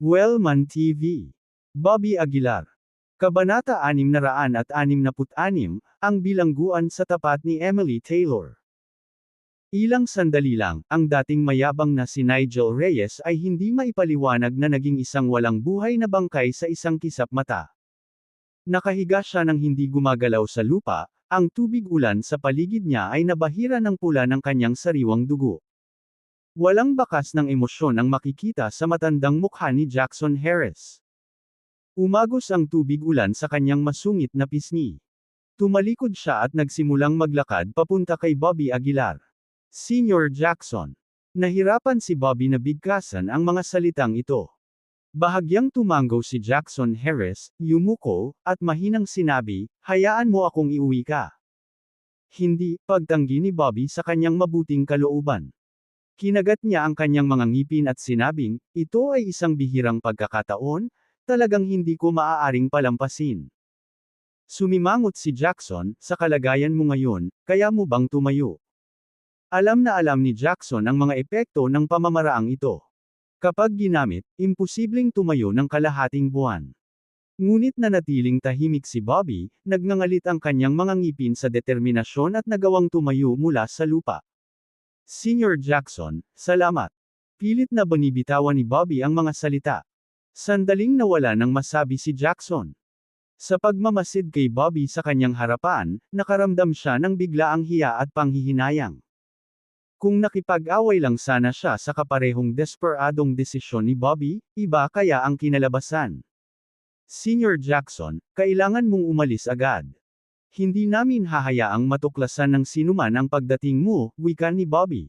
Wellman TV. Bobby Aguilar. Kabanata 666, ang bilangguan sa tapat ni Emily Taylor. Ilang sandali lang, ang dating mayabang na si Nigel Reyes ay hindi maipaliwanag na naging isang walang buhay na bangkay sa isang kisap mata. Nakahiga siya ng hindi gumagalaw sa lupa, ang tubig ulan sa paligid niya ay nabahira ng pula ng kanyang sariwang dugo. Walang bakas ng emosyon ang makikita sa matandang mukha ni Jackson Harris. Umagos ang tubig ulan sa kanyang masungit na pisngi. Tumalikod siya at nagsimulang maglakad papunta kay Bobby Aguilar. Senior Jackson. Nahirapan si Bobby na bigkasan ang mga salitang ito. Bahagyang tumango si Jackson Harris, yumuko, at mahinang sinabi, "Hayaan mo akong iuwi ka." Hindi, pagtanggi ni Bobby sa kanyang mabuting kalooban. Kinagat niya ang kanyang mga ngipin at sinabing, "Ito ay isang bihirang pagkakataon, talagang hindi ko maaaring palampasin." Sumimangot si Jackson, "Sa kalagayan mo ngayon, kaya mo bang tumayo?" Alam na alam ni Jackson ang mga epekto ng pamamaraang ito. Kapag ginamit, imposibleng tumayo ng kalahating buwan. Ngunit nanatiling tahimik si Bobby, nagngangalit ang kanyang mga ngipin sa determinasyon at nagawang tumayo mula sa lupa. Senior Jackson, salamat. Pilit na binibitawan ni Bobby ang mga salita. Sandaling nawala nang masabi si Jackson. Sa pagmamasid kay Bobby sa kanyang harapan, nakaramdam siya ng biglaang hiya at panghihinayang. Kung nakipag-away lang sana siya sa kaparehong desperadong desisyon ni Bobby, iba kaya ang kinalabasan. Senior Jackson, kailangan mong umalis agad. Hindi namin hahayaang matuklasan ng sinuman ang pagdating mo, wika ni Bobby.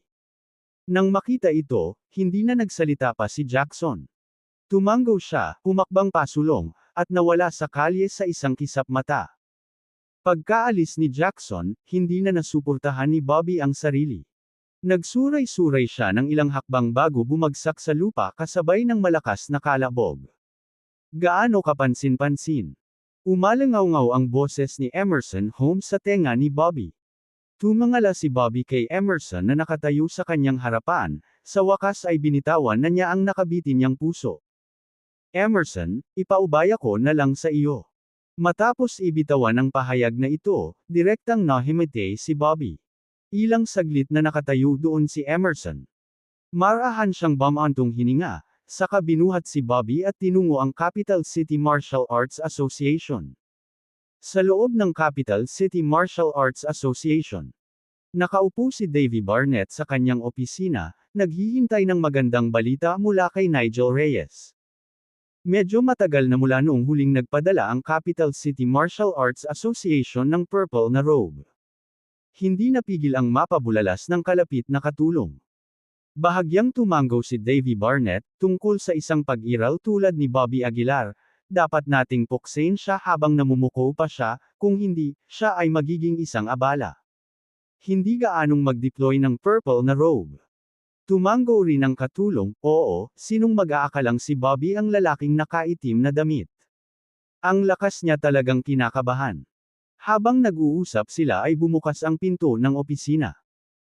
Nang makita ito, hindi na nagsalita pa si Jackson. Tumango siya, humakbang pasulong, at nawala sa kalye sa isang kisap mata. Pagkaalis ni Jackson, hindi na nasuportahan ni Bobby ang sarili. Nagsuray-suray siya ng ilang hakbang bago bumagsak sa lupa kasabay ng malakas na kalabog. Gaano kapansin-pansin? Umalangaw-ngaw ang boses ni Emerson Holmes sa tenga ni Bobby. Tumangala si Bobby kay Emerson na nakatayo sa kanyang harapan, sa wakas ay binitawan na niya ang nakabitin niyang puso. "Emerson, ipaubaya ko na lang sa iyo." Matapos ibitawan ang pahayag na ito, direktang nahimete si Bobby. Ilang saglit na nakatayo doon si Emerson. Marahan siyang bumantong hininga, saka binuhat si Bobby at tinungo ang Capital City Martial Arts Association. Sa loob ng Capital City Martial Arts Association, nakaupo si Davy Barnett sa kanyang opisina, naghihintay ng magandang balita mula kay Nigel Reyes. Medyo matagal na mula noong huling nagpadala ang Capital City Martial Arts Association ng purple na robe. Hindi napigil ang mapabulalas ng kalapit na katulong. Bahagyang tumango si Davy Barnett, tungkol sa isang pag-iral tulad ni Bobby Aguilar, dapat nating puksain siya habang namumuko pa siya, kung hindi, siya ay magiging isang abala. Hindi gaanong mag-deploy ng purple na robe. Tumango rin ang katulong, "Oo, sinong mag-aakalang si Bobby ang lalaking nakaitim na damit?" Ang lakas niya talagang kinakabahan. Habang nag-uusap sila ay bumukas ang pinto ng opisina.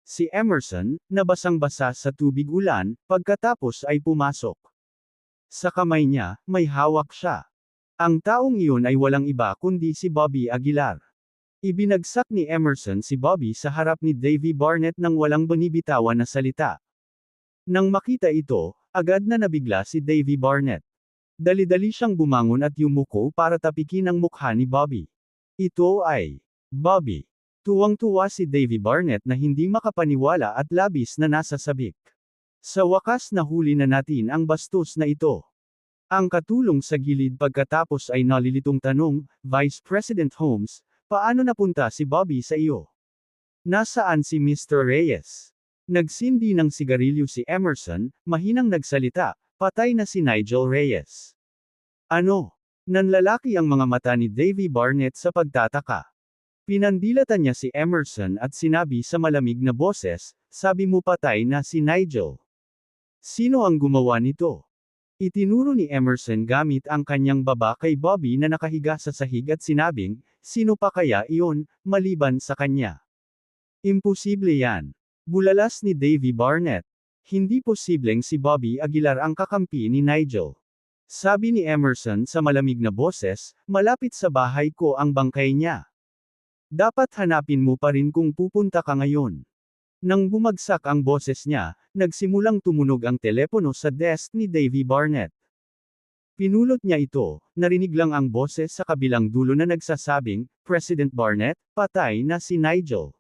Si Emerson, nabasang-basa sa tubig ulan, pagkatapos ay pumasok. Sa kamay niya, may hawak siya. Ang taong iyon ay walang iba kundi si Bobby Aguilar. Ibinagsak ni Emerson si Bobby sa harap ni Davy Barnett nang walang binibitawan na salita. Nang makita ito, agad na nabigla si Davy Barnett. Dali-dali siyang bumangon at yumuko para tapikin ang mukha ni Bobby. Ito ay Bobby. Tuwang-tuwa si Davy Barnett na hindi makapaniwala at labis na nasasabik. Sa wakas nahuli na natin ang bastos na ito. Ang katulong sa gilid pagkatapos ay nalilitong tanong, "Vice President Holmes, paano napunta si Bobby sa iyo? Nasaan si Mr. Reyes?" Nagsindi ng sigarilyo si Emerson, mahinang nagsalita, "Patay na si Nigel Reyes." Ano? Nanlalaki ang mga mata ni Davy Barnett sa pagtataka. Pinandilatan niya si Emerson at sinabi sa malamig na boses, "Sabi mo patay na si Nigel. Sino ang gumawa nito?" Itinuro ni Emerson gamit ang kanyang baba kay Bobby na nakahiga sa sahig at sinabing, "Sino pa kaya iyon, maliban sa kanya? Imposible yan." Bulalas ni Davy Barnett. Hindi posibleng si Bobby Aguilar ang kakampi ni Nigel. Sabi ni Emerson sa malamig na boses, malapit sa bahay ko ang bangkay niya. Dapat hanapin mo pa rin kung pupunta ka ngayon. Nang bumagsak ang boses niya, nagsimulang tumunog ang telepono sa desk ni Davy Barnett. Pinulot niya ito, narinig lang ang boses sa kabilang dulo na nagsasabing, President Barnett, patay na si Nigel.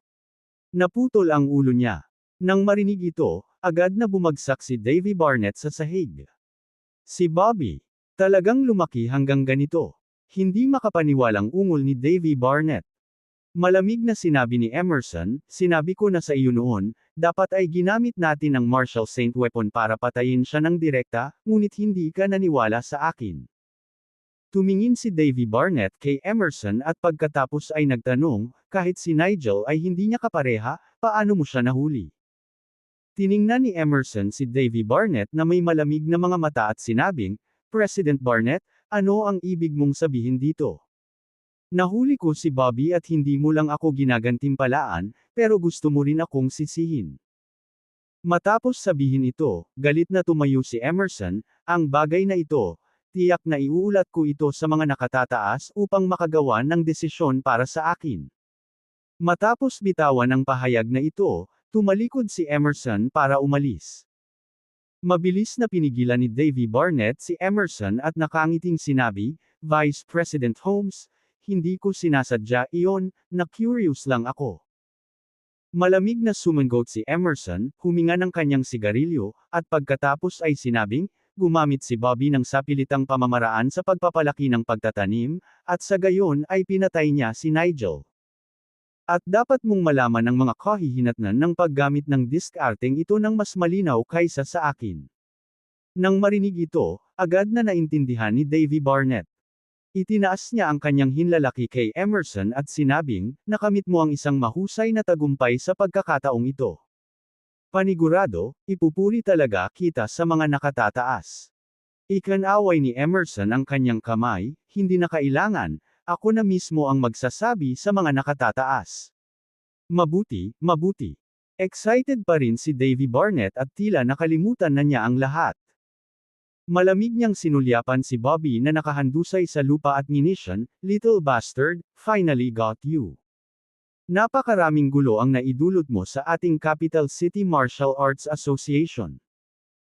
Naputol ang ulo niya. Nang marinig ito, agad na bumagsak si Davy Barnett sa sahig. Si Bobby, talagang lumaki hanggang ganito. Hindi makapaniwalang ungol ni Davy Barnett. Malamig na sinabi ni Emerson, sinabi ko na sa iyo noon, dapat ay ginamit natin ang Marshall Saint weapon para patayin siya ng direkta, ngunit hindi ka naniwala sa akin. Tumingin si Davy Barnett kay Emerson at pagkatapos ay nagtanong, kahit si Nigel ay hindi niya kapareha, paano mo siya nahuli? Tiningnan ni Emerson si Davy Barnett na may malamig na mga mata at sinabing, President Barnett, ano ang ibig mong sabihin dito? Nahuli ko si Bobby at hindi mo lang ako ginagantimpalaan, pero gusto mo rin akong sisihin. Matapos sabihin ito, galit na tumayo si Emerson, ang bagay na ito, tiyak na iuulat ko ito sa mga nakatataas upang makagawa ng desisyon para sa akin. Matapos bitawan ang pahayag na ito, tumalikod si Emerson para umalis. Mabilis na pinigilan ni Davy Barnett si Emerson at nakangiting sinabi, Vice President Holmes, hindi ko sinasadya iyon, na-curious lang ako. Malamig na sumangot si Emerson, huminga ng kanyang sigarilyo, at pagkatapos ay sinabing, gumamit si Bobby ng sapilitang pamamaraan sa pagpapalaki ng pagtatanim, at sa gayon ay pinatay niya si Nigel. At dapat mong malaman ang mga kahihinatnan ng paggamit ng diskarteng ito ng mas malinaw kaysa sa akin. Nang marinig ito, agad na naintindihan ni Davy Barnett. Itinaas niya ang kanyang hinlalaki kay Emerson at sinabing, nakamit mo ang isang mahusay na tagumpay sa pagkakataong ito. Panigurado, ipupuri talaga kita sa mga nakatataas. Ikanaway ni Emerson ang kanyang kamay, hindi na kailangan, ako na mismo ang magsasabi sa mga nakatataas. Mabuti, mabuti. Excited pa rin si Davy Barnett at tila nakalimutan na niya ang lahat. Malamig niyang sinulyapan si Bobby na nakahandusay sa lupa at munition, little bastard, finally got you. Napakaraming gulo ang naidulot mo sa ating Capital City Martial Arts Association.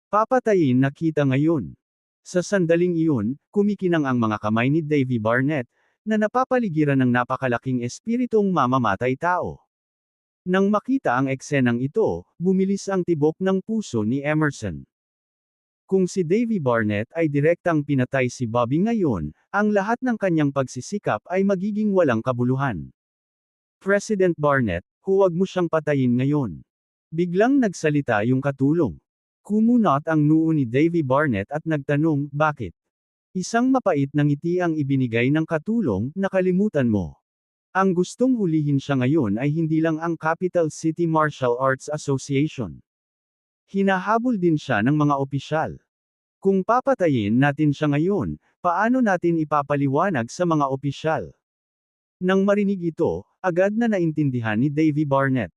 Papatayin na kita ngayon. Sa sandaling iyon, kumikinang ang mga kamay ni Davy Barnett, na napapaligiran ng napakalaking espiritong mamamatay tao. Nang makita ang eksenang ito, bumilis ang tibok ng puso ni Emerson. Kung si Davy Barnett ay direktang pinatay si Bobby ngayon, ang lahat ng kanyang pagsisikap ay magiging walang kabuluhan. President Barnett, huwag mo siyang patayin ngayon. Biglang nagsalita yung katulong. Kumunot ang noo ni Davy Barnett at nagtanong, bakit? Isang mapait na ngiti ang ibinigay ng katulong, nakalimutan mo. Ang gustong hulihin siya ngayon ay hindi lang ang Capital City Martial Arts Association. Hinahabol din siya ng mga opisyal. Kung papatayin natin siya ngayon, paano natin ipapaliwanag sa mga opisyal? Nang marinig ito, agad na naintindihan ni Davy Barnett.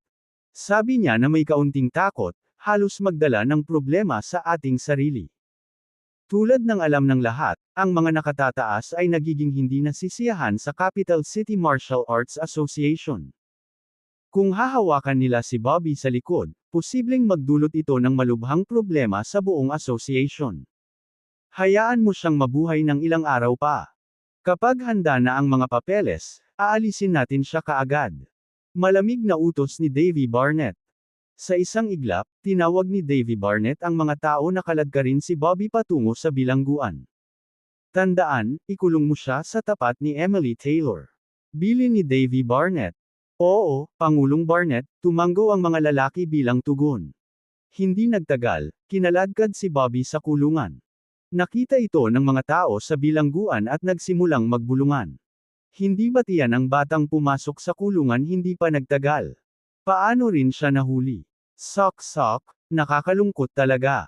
Sabi niya na may kaunting takot, halos magdala ng problema sa ating sarili. Tulad ng alam ng lahat, ang mga nakatataas ay nagiging hindi nasisiyahan sa Capital City Martial Arts Association. Kung hahawakan nila si Bobby sa likod, posibleng magdulot ito ng malubhang problema sa buong association. Hayaan mo siyang mabuhay ng ilang araw pa. Kapag handa na ang mga papeles, aalisin natin siya kaagad. Malamig na utos ni Davy Barnett. Sa isang iglap, tinawag ni Davy Barnett ang mga tao na kaladkarin si Bobby patungo sa bilangguan. Tandaan, ikulong mo siya sa tapat ni Emily Taylor. Bilin ni Davy Barnett. Oo, Pangulong Barnett, tumanggo ang mga lalaki bilang tugon. Hindi nagtagal, kinaladkad si Bobby sa kulungan. Nakita ito ng mga tao sa bilangguan at nagsimulang magbulungan. Hindi ba tiyan ang batang pumasok sa kulungan hindi pa nagtagal? Paano rin siya nahuli? Sok-sok, nakakalungkot talaga.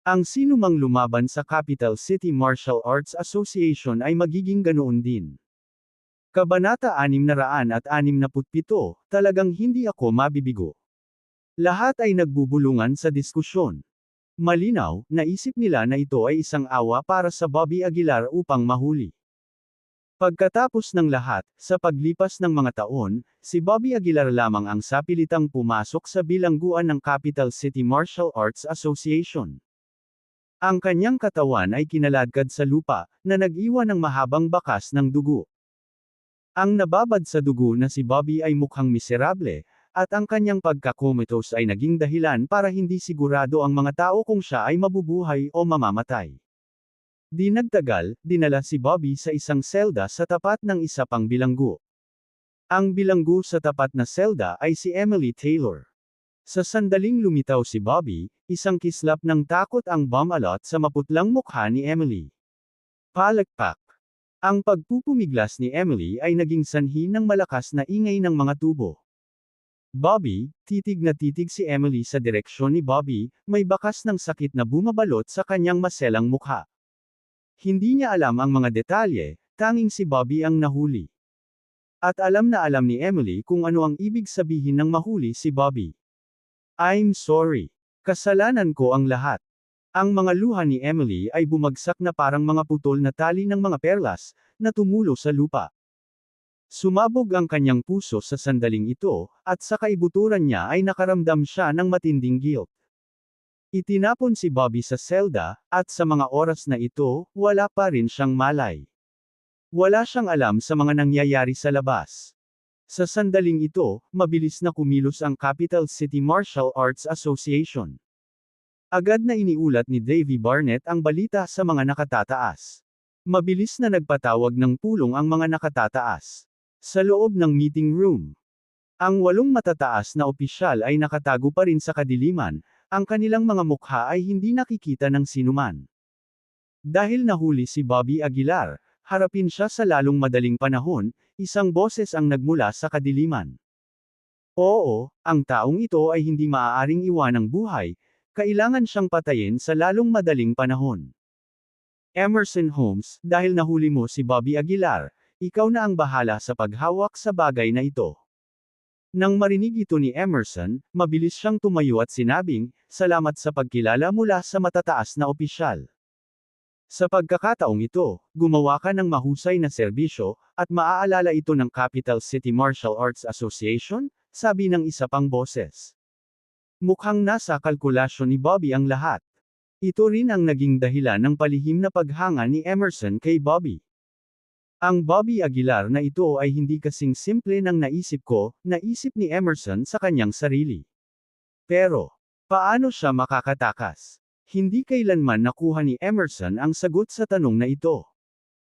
Ang sinumang lumaban sa Capital City Martial Arts Association ay magiging ganoon din. Kabanata 667, talagang hindi ako mabibigo. Lahat ay nagbubulungan sa diskusyon. Malinaw, naisip nila na ito ay isang awa para sa Bobby Aguilar upang mahuli. Pagkatapos ng lahat, sa paglipas ng mga taon, si Bobby Aguilar lamang ang sapilitang pumasok sa bilangguan ng Capital City Martial Arts Association. Ang kanyang katawan ay kinaladkad sa lupa, na nag-iwan ng mahabang bakas ng dugo. Ang nababad sa dugo na si Bobby ay mukhang miserable, at ang kanyang pagka-comatose ay naging dahilan para hindi sigurado ang mga tao kung siya ay mabubuhay o mamamatay. Di nagtagal, dinala si Bobby sa isang selda sa tapat ng isa pang bilanggo. Ang bilanggo sa tapat na selda ay si Emily Taylor. Sa sandaling lumitaw si Bobby, isang kislap ng takot ang bumalot sa maputlang mukha ni Emily. Palakpak. Ang pagpupumiglas ni Emily ay naging sanhi ng malakas na ingay ng mga tubo. Bobby, titig na titig si Emily sa direksyon ni Bobby, may bakas ng sakit na bumabalot sa kanyang maselang mukha. Hindi niya alam ang mga detalye, tanging si Bobby ang nahuli. At alam na alam ni Emily kung ano ang ibig sabihin ng mahuli si Bobby. I'm sorry. Kasalanan ko ang lahat. Ang mga luha ni Emily ay bumagsak na parang mga putol na tali ng mga perlas, na tumulo sa lupa. Sumabog ang kanyang puso sa sandaling ito, at sa kaibuturan niya ay nakaramdam siya ng matinding guilt. Itinapon si Bobby sa selda, at sa mga oras na ito, wala pa rin siyang malay. Wala siyang alam sa mga nangyayari sa labas. Sa sandaling ito, mabilis na kumilos ang Capital City Martial Arts Association. Agad na iniulat ni Davey Barnett ang balita sa mga nakatataas. Mabilis na nagpatawag ng pulong ang mga nakatataas. Sa loob ng meeting room, ang 8 matataas na opisyal ay nakatago pa rin sa kadiliman, ang kanilang mga mukha ay hindi nakikita ng sinuman. Dahil nahuli si Bobby Aguilar, harapin siya sa lalong madaling panahon, isang boses ang nagmula sa kadiliman. Oo, ang taong ito ay hindi maaaring iwanang buhay, kailangan siyang patayin sa lalong madaling panahon. Emerson Holmes, dahil nahuli mo si Bobby Aguilar, ikaw na ang bahala sa paghawak sa bagay na ito. Nang marinig ito ni Emerson, mabilis siyang tumayo at sinabing, salamat sa pagkilala mula sa matataas na opisyal. Sa pagkakataong ito, gumawa ka ng mahusay na serbisyo, at maaalala ito ng Capital City Martial Arts Association, sabi ng isa pang boses. Mukhang nasa kalkulasyon ni Bobby ang lahat. Ito rin ang naging dahilan ng palihim na paghanga ni Emerson kay Bobby. Ang Bobby Aguilar na ito ay hindi kasing simple ng naisip ko, naisip ni Emerson sa kanyang sarili. Pero, paano siya makakatakas? Hindi kailanman nakuha ni Emerson ang sagot sa tanong na ito.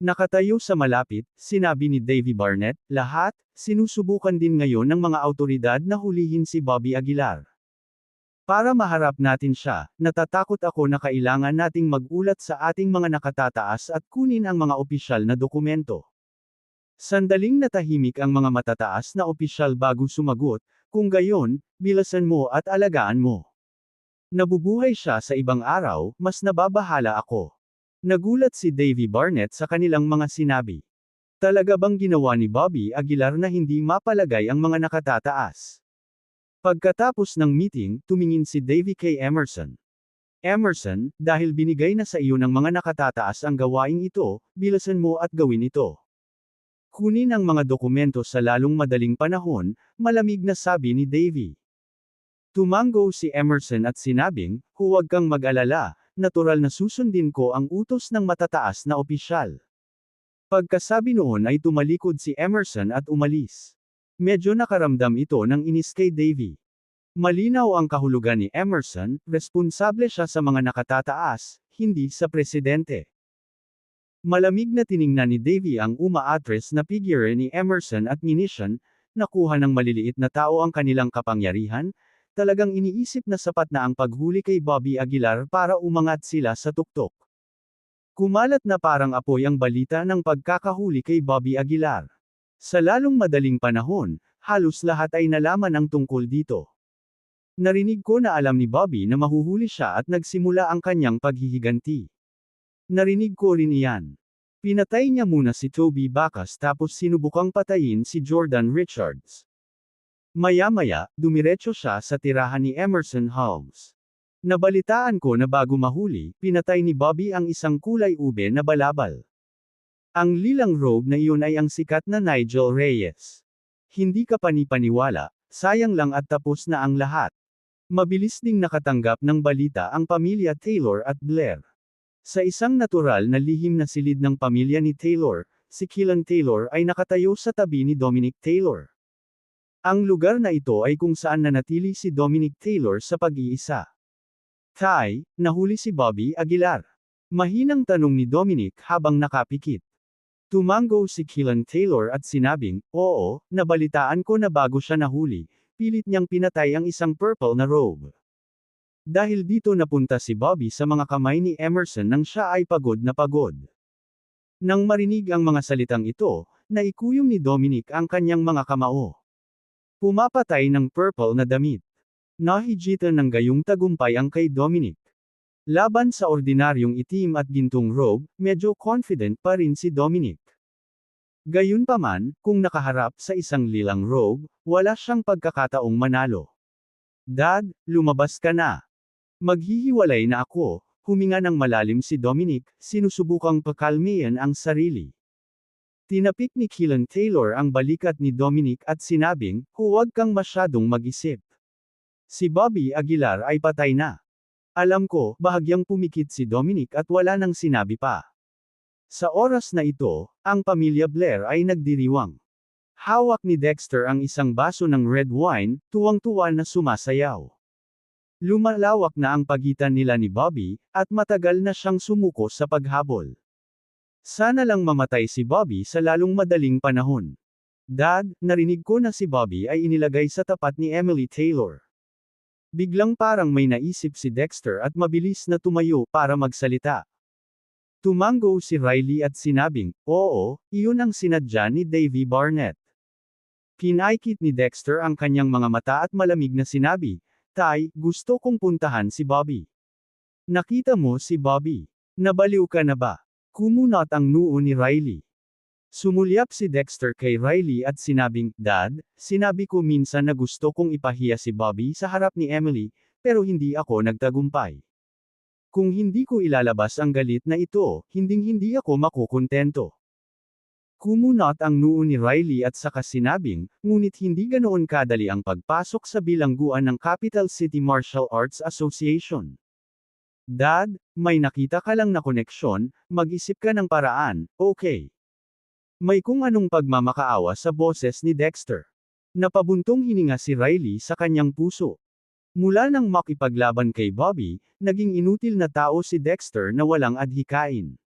Nakatayo sa malapit, sinabi ni Davey Barnett, lahat, sinusubukan din ngayon ng mga autoridad na hulihin si Bobby Aguilar. Para maharap natin siya, natatakot ako na kailangan nating mag-ulat sa ating mga nakatataas at kunin ang mga opisyal na dokumento. Sandaling natahimik ang mga matataas na opisyal bago sumagot, kung gayon, bilasan mo at alagaan mo. Nabubuhay siya sa ibang araw, mas nababahala ako. Nagulat si Davey Barnett sa kanilang mga sinabi. Talaga bang ginawa ni Bobby Aguilar na hindi mapalagay ang mga nakatataas? Pagkatapos ng meeting, tumingin si Davey kay Emerson. Emerson, dahil binigay na sa iyo ng mga nakatataas ang gawaing ito, bilasan mo at gawin ito. Kunin ang mga dokumento sa lalong madaling panahon, malamig na sabi ni Davey. Tumango si Emerson at sinabing, huwag kang mag-alala, natural na susundin ko ang utos ng matataas na opisyal. Pagkasabi noon ay tumalikod si Emerson at umalis. Medyo nakaramdam ito ng inis kay Davey. Malinaw ang kahulugan ni Emerson, responsable siya sa mga nakatataas, hindi sa presidente. Malamig na tiningnan ni Davey ang umaatres na figure ni Emerson at munition, nakuha ng maliliit na tao ang kanilang kapangyarihan, talagang iniisip na sapat na ang paghuli kay Bobby Aguilar para umangat sila sa tuktok. Kumalat na parang apoy ang balita ng pagkakahuli kay Bobby Aguilar. Sa lalong madaling panahon, halos lahat ay nalaman ang tungkol dito. Narinig ko na alam ni Bobby na mahuhuli siya at nagsimula ang kanyang paghihiganti. Narinig ko rin iyan. Pinatay niya muna si Toby Backus tapos sinubukang patayin si Jordan Richards. Maya-maya, dumiretso siya sa tirahan ni Emerson Holmes. Nabalitaan ko na bago mahuli, pinatay ni Bobby ang isang kulay ube na balabal. Ang lilang robe na iyon ay ang sikat na Nigel Reyes. Hindi ka panipaniwala, sayang lang at tapos na ang lahat. Mabilis ding nakatanggap ng balita ang pamilya Taylor at Blair. Sa isang natural na lihim na silid ng pamilya ni Taylor, si Keelan Taylor ay nakatayo sa tabi ni Dominic Taylor. Ang lugar na ito ay kung saan nanatili si Dominic Taylor sa pag-iisa. Tay, nahuli si Bobby Aguilar. Mahinang tanong ni Dominic habang nakapikit. Tumango si Keelan Taylor at sinabing, oo, nabalitaan ko na bago siya nahuli, pilit niyang pinatay ang isang purple na robe. Dahil dito napunta si Bobby sa mga kamay ni Emerson nang siya ay pagod na pagod. Nang marinig ang mga salitang ito, naikuyom ni Dominic ang kanyang mga kamao. Pumapatay ng purple na damit. Nahigitan ng gayong tagumpay ang kay Dominic. Laban sa ordinaryong itim at gintong robe, medyo confident pa rin si Dominic. Gayunpaman, kung nakaharap sa isang lilang robe, wala siyang pagkakataong manalo. Dad, lumabas ka na. Maghihiwalay na ako, huminga ng malalim si Dominic, sinusubukang pakalmihan ang sarili. Tinapik ni Keelan Taylor ang balikat ni Dominic at sinabing, huwag kang masyadong mag-isip. Si Bobby Aguilar ay patay na. Alam ko, bahagyang pumikit si Dominic at wala nang sinabi pa. Sa oras na ito, ang pamilya Blair ay nagdiriwang. Hawak ni Dexter ang isang baso ng red wine, tuwang-tuwa na sumasayaw. Lumalawak na ang pagitan nila ni Bobby, at matagal na siyang sumuko sa paghabol. Sana lang mamatay si Bobby sa lalong madaling panahon. Dad, narinig ko na si Bobby ay inilagay sa tapat ni Emily Taylor. Biglang parang may naisip si Dexter at mabilis na tumayo para magsalita. Tumango si Riley at sinabing, oo, iyon ang sinadya ni Davy Barnett. Pinaikit ni Dexter ang kanyang mga mata at malamig na sinabi, Tay, gusto kong puntahan si Bobby. Nakita mo si Bobby? Nabaliw ka na ba? Kumunot ang noo ni Riley. Sumulyap si Dexter kay Riley at sinabing, Dad, sinabi ko minsan na gusto kong ipahiya si Bobby sa harap ni Emily, pero hindi ako nagtagumpay. Kung hindi ko ilalabas ang galit na ito, hinding-hindi ako makukontento. Kumunot ang noo ni Riley at saka sinabing, ngunit hindi ganoon kadali ang pagpasok sa bilangguan ng Capital City Martial Arts Association. Dad, may nakita ka lang na koneksyon, mag-isip ka ng paraan, okay? May kung anong pagmamakaawa sa boses ni Dexter. Napabuntong hininga si Riley sa kanyang puso. Mula nang makipaglaban kay Bobby, naging inutil na tao si Dexter na walang adhikain.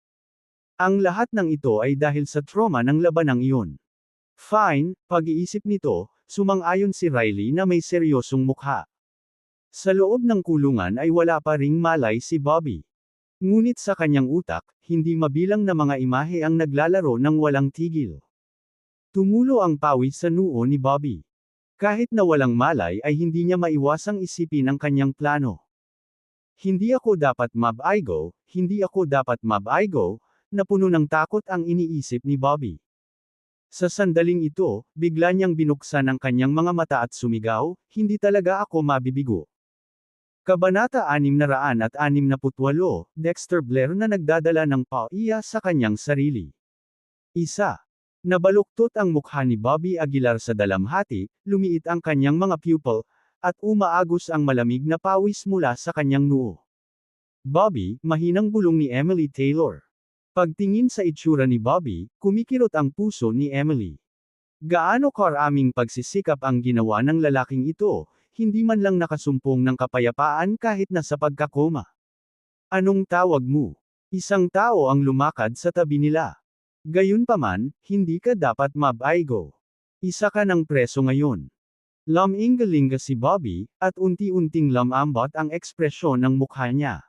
Ang lahat ng ito ay dahil sa trauma ng labanang iyon. Fine, pag-iisip nito, sumang-ayon si Riley na may seryosong mukha. Sa loob ng kulungan ay wala pa ring malay si Bobby. Ngunit sa kanyang utak, hindi mabilang na mga imahe ang naglalaro ng walang tigil. Tumulo ang pawis sa noo ni Bobby. Kahit na walang malay ay hindi niya maiwasang isipin ang kanyang plano. Hindi ako dapat mab-aigo, hindi ako dapat mab-aigo, na puno ng takot ang iniisip ni Bobby. Sa sandaling ito, bigla niyang binuksan ang kanyang mga mata at sumigaw, hindi talaga ako mabibigo. Kabanata 668, Dexter Blair na nagdadala ng paiya sa kanyang sarili. Isa. Nabaluktot ang mukha ni Bobby Aguilar sa dalamhati, lumiit ang kanyang mga pupil, at umaagos ang malamig na pawis mula sa kanyang noo. Bobby, mahinang bulong ni Emily Taylor. Pagtingin sa itsura ni Bobby, kumikirot ang puso ni Emily. Gaano karaming pagsisikap ang ginawa ng lalaking ito, hindi man lang nakasumpong ng kapayapaan kahit na sa pagkakoma. Anong tawag mo? Isang tao ang lumakad sa tabi nila. Gayunpaman, hindi ka dapat mab-aigo. Isa ka ng preso ngayon. Lumingalinga si Bobby, at unti-unting lumambot ang ekspresyon ng mukha niya.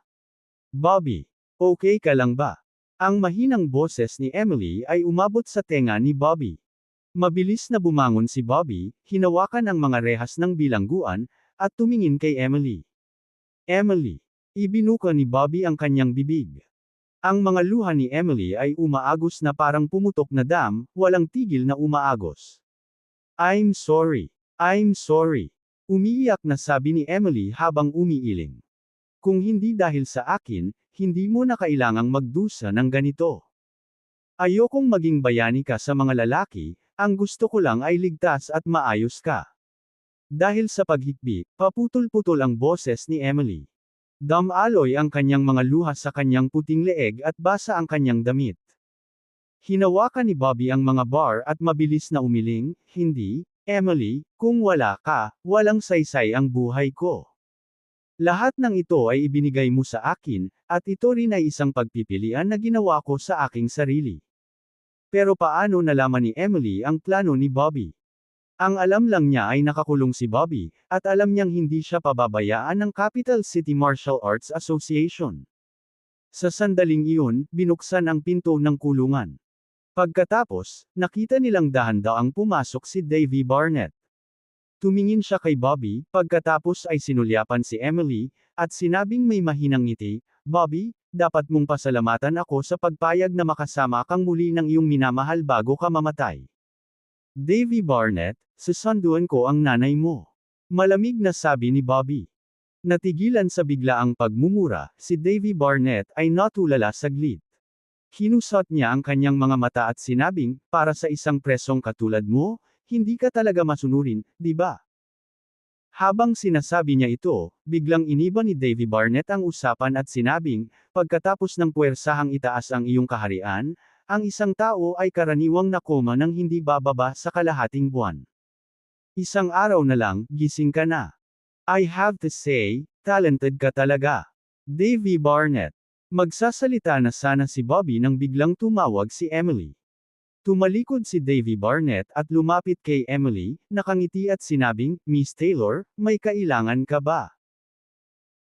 Bobby, okay ka lang ba? Ang mahinang boses ni Emily ay umabot sa tenga ni Bobby. Mabilis na bumangon si Bobby, hinawakan ang mga rehas ng bilangguan, at tumingin kay Emily. Emily. Ibinuka ni Bobby ang kanyang bibig. Ang mga luha ni Emily ay umaagos na parang pumutok na dam, walang tigil na umaagos. I'm sorry. I'm sorry. Umiiyak na sabi ni Emily habang umiiling. Kung hindi dahil sa akin, hindi mo na kailangang magdusa ng ganito. Ayokong maging bayani ka sa mga lalaki, ang gusto ko lang ay ligtas at maayos ka. Dahil sa paghikbi, paputol-putol ang boses ni Emily. Damaloy ang kanyang mga luha sa kanyang puting leeg at basa ang kanyang damit. Hinawakan ni Bobby ang mga bar at mabilis na umiling, hindi, Emily, kung wala ka, walang saysay ang buhay ko. Lahat ng ito ay ibinigay mo sa akin, at ito rin ay isang pagpipilian na ginawa ko sa aking sarili. Pero paano nalaman ni Emily ang plano ni Bobby? Ang alam lang niya ay nakakulong si Bobby, at alam niyang hindi siya pababayaan ng Capital City Martial Arts Association. Sa sandaling iyon, binuksan ang pinto ng kulungan. Pagkatapos, nakita nilang dahan-daang pumasok si Davy Barnett. Tumingin siya kay Bobby, pagkatapos ay sinulyapan si Emily, at sinabing may mahinang ngiti, "Bobby, dapat mong pasalamatan ako sa pagpayag na makasama kang muli ng iyong minamahal bago ka mamatay." Davy Barnett, susunduan ko ang nanay mo. Malamig na sabi ni Bobby. Natigilan sa biglaang pagmumura, si Davy Barnett ay natulala saglit. Hinusot niya ang kanyang mga mata at sinabing, "Para sa isang presong katulad mo, hindi ka talaga masunurin, di ba?" Habang sinasabi niya ito, biglang iniba ni Davy Barnett ang usapan at sinabing, "Pagkatapos ng puwersahang itaas ang iyong kaharian, ang isang tao ay karaniwang nakoma ng hindi bababa sa kalahating buwan. Isang araw na lang, gising ka na. I have to say, talented ka talaga." Davy Barnett. Magsasalita na sana si Bobby nang biglang tumawag si Emily. Tumalikod si Davy Barnett at lumapit kay Emily, nakangiti at sinabing, "Miss Taylor, may kailangan ka ba?"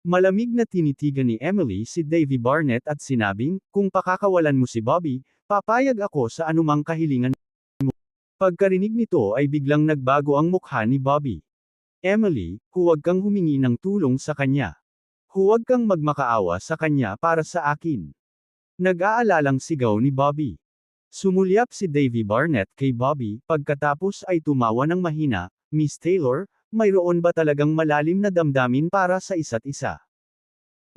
Malamig na tinitigan ni Emily si Davy Barnett at sinabing, "Kung pakakawalan mo si Bobby, papayag ako sa anumang kahilingan mo." Pagkarinig nito ay biglang nagbago ang mukha ni Bobby. "Emily, huwag kang humingi ng tulong sa kanya. Huwag kang magmakaawa sa kanya para sa akin." Nag-aalalang sigaw ni Bobby. Sumulyap si Davy Barnett kay Bobby, pagkatapos ay tumawa ng mahina, "Miss Taylor, mayroon ba talagang malalim na damdamin para sa isa't isa?"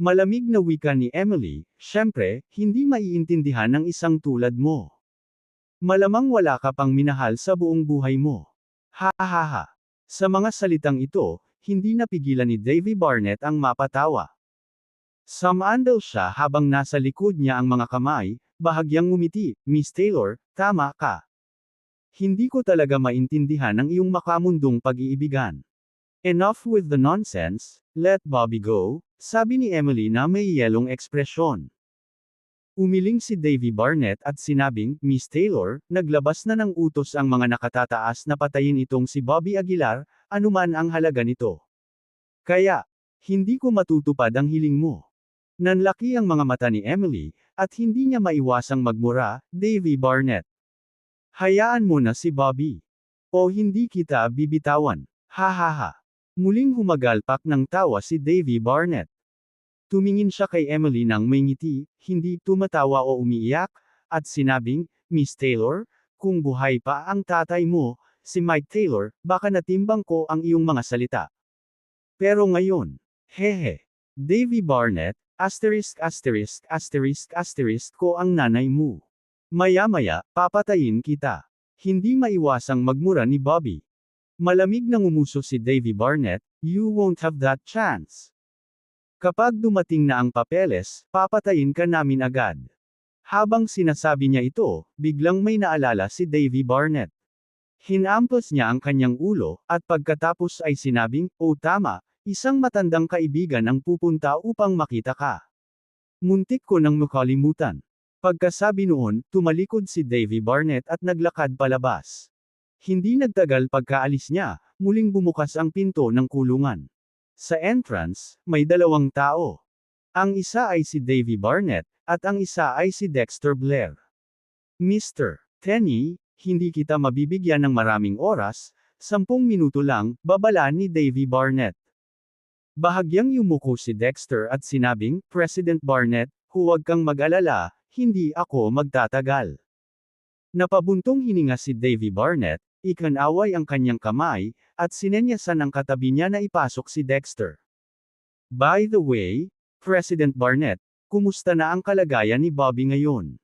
Malamig na wika ni Emily, "Siyempre, hindi maiintindihan ng isang tulad mo. Malamang wala ka pang minahal sa buong buhay mo." Ha ha ha ha. Sa mga salitang ito, hindi napigilan ni Davy Barnett ang mapatawa. Sumandal siya habang nasa likod niya ang mga kamay, bahagyang ngumiti, "Miss Taylor, tama ka. Hindi ko talaga maintindihan ang iyong makamundong pag-iibigan. Enough with the nonsense, let Bobby go," sabi ni Emily na may yelong ekspresyon. Umiling si Davy Barnett at sinabing, "Miss Taylor, naglabas na ng utos ang mga nakatataas na patayin itong si Bobby Aguilar, anuman ang halaga nito. Kaya, hindi ko matutupad ang hiling mo." Nanlaki ang mga mata ni Emily, at hindi niya maiwasang magmura, "Davy Barnett. Hayaan mo na si Bobby. O hindi kita bibitawan." Ha ha ha. Muling humagalpak ng tawa si Davy Barnett. Tumingin siya kay Emily nang may ngiti, hindi tumatawa o umiiyak, at sinabing, "Miss Taylor, kung buhay pa ang tatay mo, si Mike Taylor, baka natimbang ko ang iyong mga salita. Pero ngayon, hehe. Davy Barnett, ko ang nanay mo. Maya-maya, papatayin kita." Hindi maiwasang magmura ni Bobby. Malamig na ngumuso si Davy Barnett, "You won't have that chance. Kapag dumating na ang papeles, papatayin ka namin agad." Habang sinasabi niya ito, biglang may naalala si Davy Barnett. Hinampos niya ang kanyang ulo, at pagkatapos ay sinabing, "Oh tama, isang matandang kaibigan ang pupunta upang makita ka. Muntik ko nang makalimutan." Pagkasabi noon, tumalikod si Davy Barnett at naglakad palabas. Hindi nagtagal pagkaalis niya, muling bumukas ang pinto ng kulungan. Sa entrance, may dalawang tao. Ang isa ay si Davy Barnett, at ang isa ay si Dexter Blair. "Mr. Tenney, hindi kita mabibigyan ng maraming oras, 10 minuto lang," babala ni Davy Barnett. Bahagyang yumuko si Dexter at sinabing, "President Barnett, huwag kang mag-alala, hindi ako magtatagal." Napabuntong hininga si Davy Barnett, ikinaway ang kanyang kamay, at sinenyasan ang katabi niya na ipasok si Dexter. "By the way, President Barnett, kumusta na ang kalagayan ni Bobby ngayon?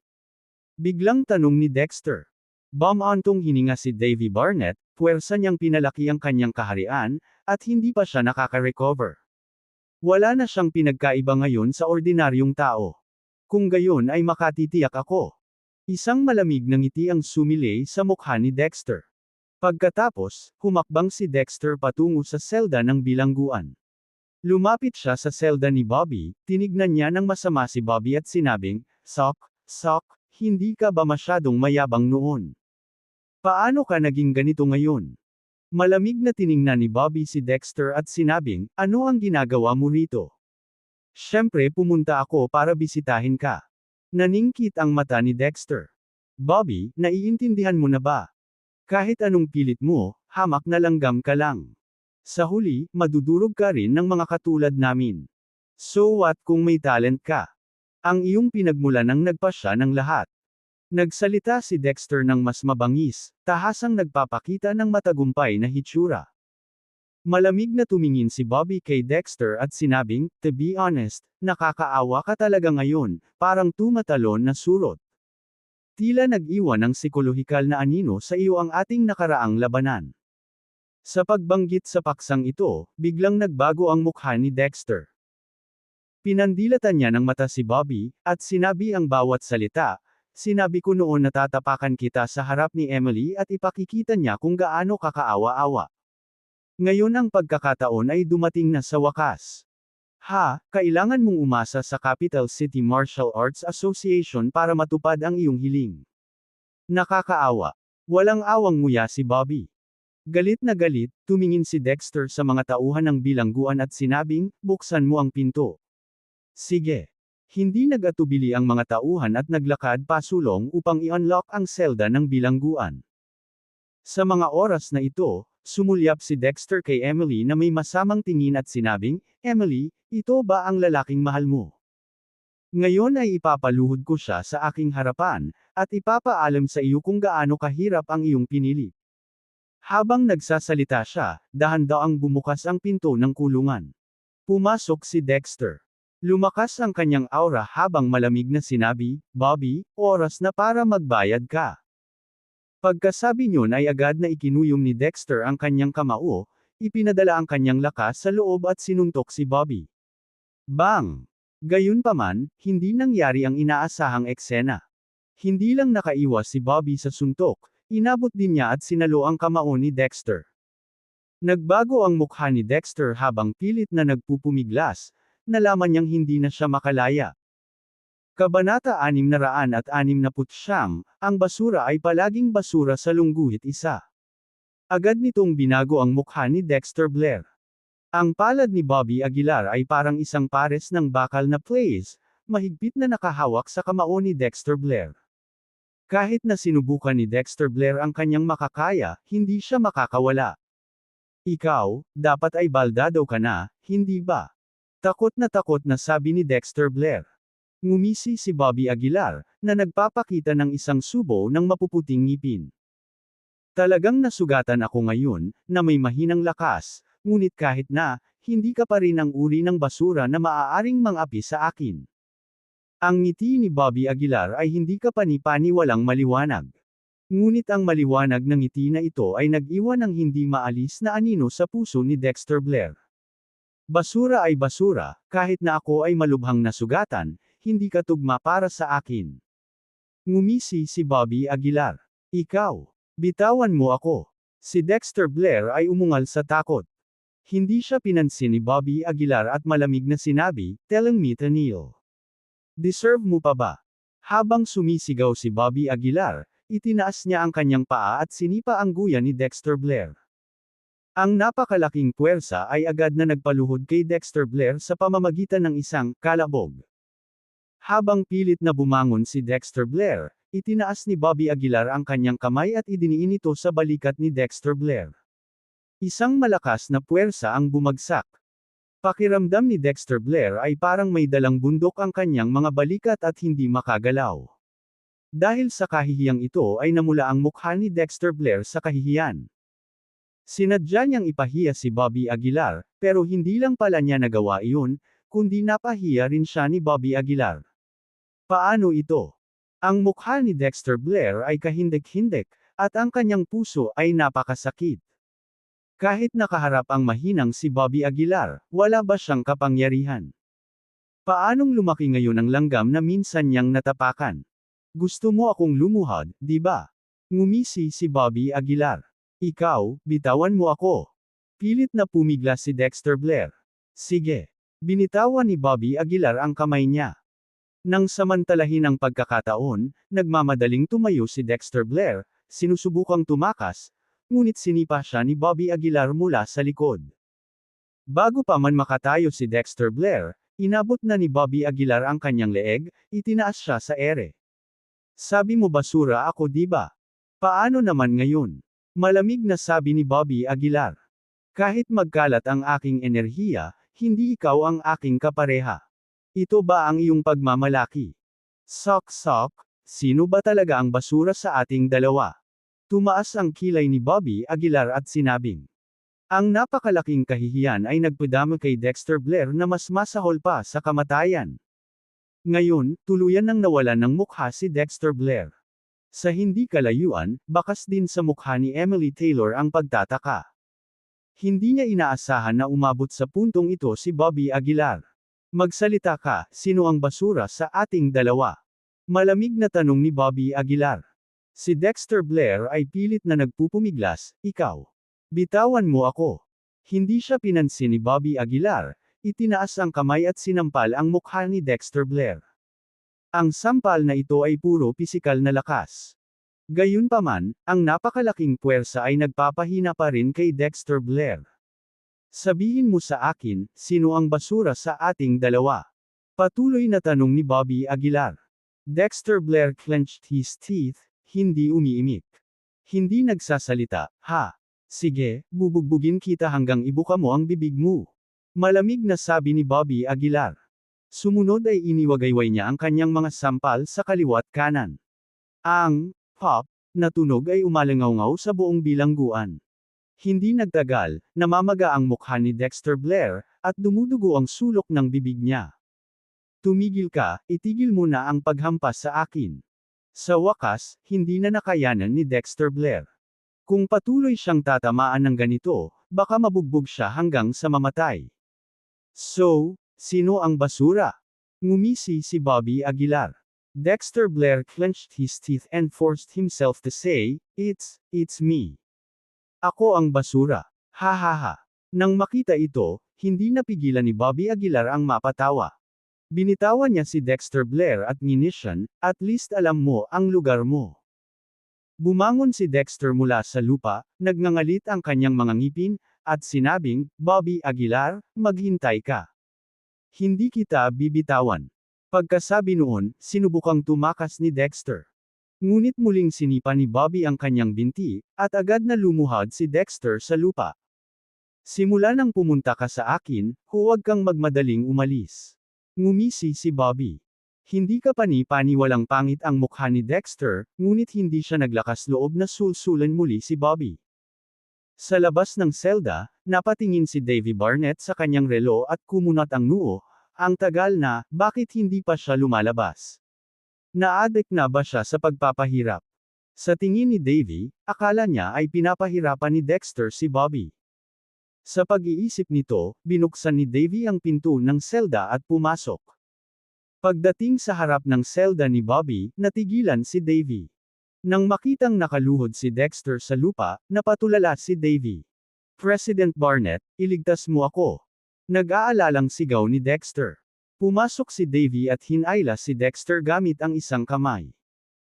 Biglang tanong ni Dexter. Bumantong hininga si Davy Barnett, puwersa niyang pinalaki ang kanyang kaharian, at hindi pa siya nakaka-recover. Wala na siyang pinagkaiba ngayon sa ordinaryong tao. Kung gayon ay makatitiyak ako. Isang malamig na ngiti ang sumilay sa mukha ni Dexter. Pagkatapos, humakbang si Dexter patungo sa selda ng bilangguan. Lumapit siya sa selda ni Bobby, tinignan niya ng masama si Bobby at sinabing, Sok, hindi ka ba masyadong mayabang noon? Paano ka naging ganito ngayon? Malamig na tiningnan ni Bobby si Dexter at sinabing, ano ang ginagawa mo rito? Siyempre pumunta ako para bisitahin ka. Naningkit ang mata ni Dexter. Bobby, naiintindihan mo na ba? Kahit anong pilit mo, hamak na langgam ka lang. Sa huli, madudurog ka rin ng mga katulad namin. So what kung may talent ka? Ang iyong pinagmulan ang nagpasya ng lahat. Nagsalita si Dexter ng mas mabangis, tahasang nagpapakita ng matagumpay na hitsura. Malamig na tumingin si Bobby kay Dexter at sinabing, to be honest, nakakaawa ka talaga ngayon, parang tumatalon na surot. Tila nag-iwan ng psikolohikal na anino sa iyo ang ating nakaraang labanan. Sa pagbanggit sa paksang ito, biglang nagbago ang mukha ni Dexter. Pinandilatan niya ng mata si Bobby, at sinabi ang bawat salita, sinabi ko noon na tatapakan kita sa harap ni Emily at ipakikita niya kung gaano kakaawa-awa. Ngayon ang pagkakataon ay dumating na sa wakas. Kailangan mong umasa sa Capital City Martial Arts Association para matupad ang iyong hiling. Nakakaawa. Walang awang nguya si Bobby. Galit na galit, tumingin si Dexter sa mga tauhan ng bilangguan at sinabing, buksan mo ang pinto. Sige. Hindi nag-atubili ang mga tauhan at naglakad pasulong upang i-unlock ang selda ng bilangguan. Sa mga oras na ito, sumulyap si Dexter kay Emily na may masamang tingin at sinabing, Emily, ito ba ang lalaking mahal mo? Ngayon ay ipapaluhod ko siya sa aking harapan, at ipapaalam sa iyo kung gaano kahirap ang iyong pinili. Habang nagsasalita siya, dahan-daang bumukas ang pinto ng kulungan. Pumasok si Dexter. Lumakas ang kanyang aura habang malamig na sinabi, Bobby, oras na para magbayad ka. Pagkasabi niyon ay agad na ikinuyom ni Dexter ang kanyang kamao, ipinadala ang kanyang lakas sa loob at sinuntok si Bobby. Bang! Gayunpaman, hindi nangyari ang inaasahang eksena. Hindi lang nakaiwas si Bobby sa suntok, inabot din niya at sinalo ang kamao ni Dexter. Nagbago ang mukha ni Dexter habang pilit na nagpupumiglas, nalaman niyang hindi na siya makalaya. Kabanata 669, ang basura ay palaging basura sa lungguhit isa. Agad nitong binago ang mukha ni Dexter Blair. Ang palad ni Bobby Aguilar ay parang isang pares ng bakal na plays, mahigpit na nakahawak sa kamao ni Dexter Blair. Kahit na sinubukan ni Dexter Blair ang kanyang makakaya, hindi siya makakawala. Ikaw, dapat ay baldado ka na, hindi ba? Takot na sabi ni Dexter Blair. Ngumisi si Bobby Aguilar, na nagpapakita ng isang subo ng mapuputing ngipin. Talagang nasugatan ako ngayon, na may mahinang lakas, ngunit kahit na, hindi ka pa rin ang uri ng basura na maaaring mang-api sa akin. Ang ngiti ni Bobby Aguilar ay hindi kapani-pani walang maliwanag. Ngunit ang maliwanag ng ngiti na ito ay nag-iwan ng hindi maalis na anino sa puso ni Dexter Blair. Basura ay basura, kahit na ako ay malubhang nasugatan, hindi ka tugma para sa akin. Ngumisi si Bobby Aguilar. Ikaw, bitawan mo ako. Si Dexter Blair ay umungal sa takot. Hindi siya pinansin ni Bobby Aguilar at malamig na sinabi, telling me to kneel. Deserve mo pa ba? Habang sumisigaw si Bobby Aguilar, itinaas niya ang kanyang paa at sinipa ang guya ni Dexter Blair. Ang napakalaking puwersa ay agad na nagpaluhod kay Dexter Blair sa pamamagitan ng isang kalabog. Habang pilit na bumangon si Dexter Blair, itinaas ni Bobby Aguilar ang kanyang kamay at idiniin ito sa balikat ni Dexter Blair. Isang malakas na puwersa ang bumagsak. Pakiramdam ni Dexter Blair ay parang may dalang bundok ang kanyang mga balikat at hindi makagalaw. Dahil sa kahihiyang ito ay namula ang mukha ni Dexter Blair sa kahihiyan. Sinadya niyang ipahiya si Bobby Aguilar, pero hindi lang pala niya nagawa iyon, kundi napahiya rin siya ni Bobby Aguilar. Paano ito? Ang mukha ni Dexter Blair ay kahindik-hindik, at ang kanyang puso ay napakasakit. Kahit nakaharap ang mahinang si Bobby Aguilar, wala ba siyang kapangyarihan? Paanong lumaki ngayon ang langgam na minsan niyang natapakan? Gusto mo akong lumuhod, di ba? Ngumisi si Bobby Aguilar. Ikaw, bitawan mo ako. Pilit na pumigla si Dexter Blair. Sige. Binitawan ni Bobby Aguilar ang kamay niya. Nang samantalahin ang pagkakataon, nagmamadaling tumayo si Dexter Blair, sinusubukang tumakas, ngunit sinipa siya ni Bobby Aguilar mula sa likod. Bago pa man makatayo si Dexter Blair, inabot na ni Bobby Aguilar ang kanyang leeg, itinaas siya sa ere. Sabi mo basura ako di ba? Paano naman ngayon? Malamig na sabi ni Bobby Aguilar. Kahit magkalat ang aking enerhiya, hindi ikaw ang aking kapareha. Ito ba ang iyong pagmamalaki? Sok-sok, sino ba talaga ang basura sa ating dalawa? Tumaas ang kilay ni Bobby Aguilar at sinabing. Ang napakalaking kahihiyan ay nagpadama kay Dexter Blair na mas masahol pa sa kamatayan. Ngayon, tuluyan nang nawalan ng mukha si Dexter Blair. Sa hindi kalayuan, bakas din sa mukha ni Emily Taylor ang pagtataka. Hindi niya inaasahan na umabot sa puntong ito si Bobby Aguilar. Magsalita ka, sino ang basura sa ating dalawa? Malamig na tanong ni Bobby Aguilar. Si Dexter Blair ay pilit na nagpupumiglas, ikaw. Bitawan mo ako. Hindi siya pinansin ni Bobby Aguilar, itinaas ang kamay at sinampal ang mukha ni Dexter Blair. Ang sampal na ito ay puro pisikal na lakas. Gayunpaman, ang napakalaking puwersa ay nagpapahina pa rin kay Dexter Blair. Sabihin mo sa akin, sino ang basura sa ating dalawa? Patuloy na tanong ni Bobby Aguilar. Dexter Blair clenched his teeth, hindi umiimik. Hindi nagsasalita, ha? Sige, bubugbugin kita hanggang ibuka mo ang bibig mo. Malamig na sabi ni Bobby Aguilar. Sumunod ay iniwagayway niya ang kanyang mga sampal sa kaliwat kanan. Ang pop na tunog ay umalangaw sa buong bilangguan. Hindi nagtagal, namamaga ang mukha ni Dexter Blair, at dumudugo ang sulok ng bibig niya. Tumigil ka, itigil mo na ang paghampas sa akin. Sa wakas, hindi na nakayanan ni Dexter Blair. Kung patuloy siyang tatamaan ng ganito, baka mabugbog siya hanggang sa mamatay. So, sino ang basura? Ngumisi si Bobby Aguilar. Dexter Blair clenched his teeth and forced himself to say, It's me. Ako ang basura. Ha ha ha. Nang makita ito, hindi napigilan ni Bobby Aguilar ang mapatawa. Binitawan niya si Dexter Blair at nginisyan, at least alam mo ang lugar mo. Bumangon si Dexter mula sa lupa, nagngangalit ang kanyang mga ngipin, at sinabing, Bobby Aguilar, maghintay ka. Hindi kita bibitawan. Pagkasabi noon, sinubukang tumakas ni Dexter. Ngunit muling sinipa ni Bobby ang kanyang binti, at agad na lumuhod si Dexter sa lupa. Simula nang pumunta ka sa akin, huwag kang magmadaling umalis. Ngumisi si Bobby. Hindi ka pani-paniwalang pangit ang mukha ni Dexter, ngunit hindi siya naglakas loob na sulsulan muli si Bobby. Sa labas ng selda, napatingin si Davy Barnett sa kanyang relo at kumunat ang noo, ang tagal na, bakit hindi pa siya lumalabas? Na-addict na ba siya sa pagpapahirap? Sa tingin ni Davy, akala niya ay pinapahirapan ni Dexter si Bobby. Sa pag-iisip nito, binuksan ni Davy ang pinto ng selda at pumasok. Pagdating sa harap ng selda ni Bobby, natigilan si Davy. Nang makitang nakaluhod si Dexter sa lupa, napatulala si Davy. President Barnett, iligtas mo ako. Nag-aalalang sigaw ni Dexter. Pumasok si Davy at hinayla si Dexter gamit ang isang kamay.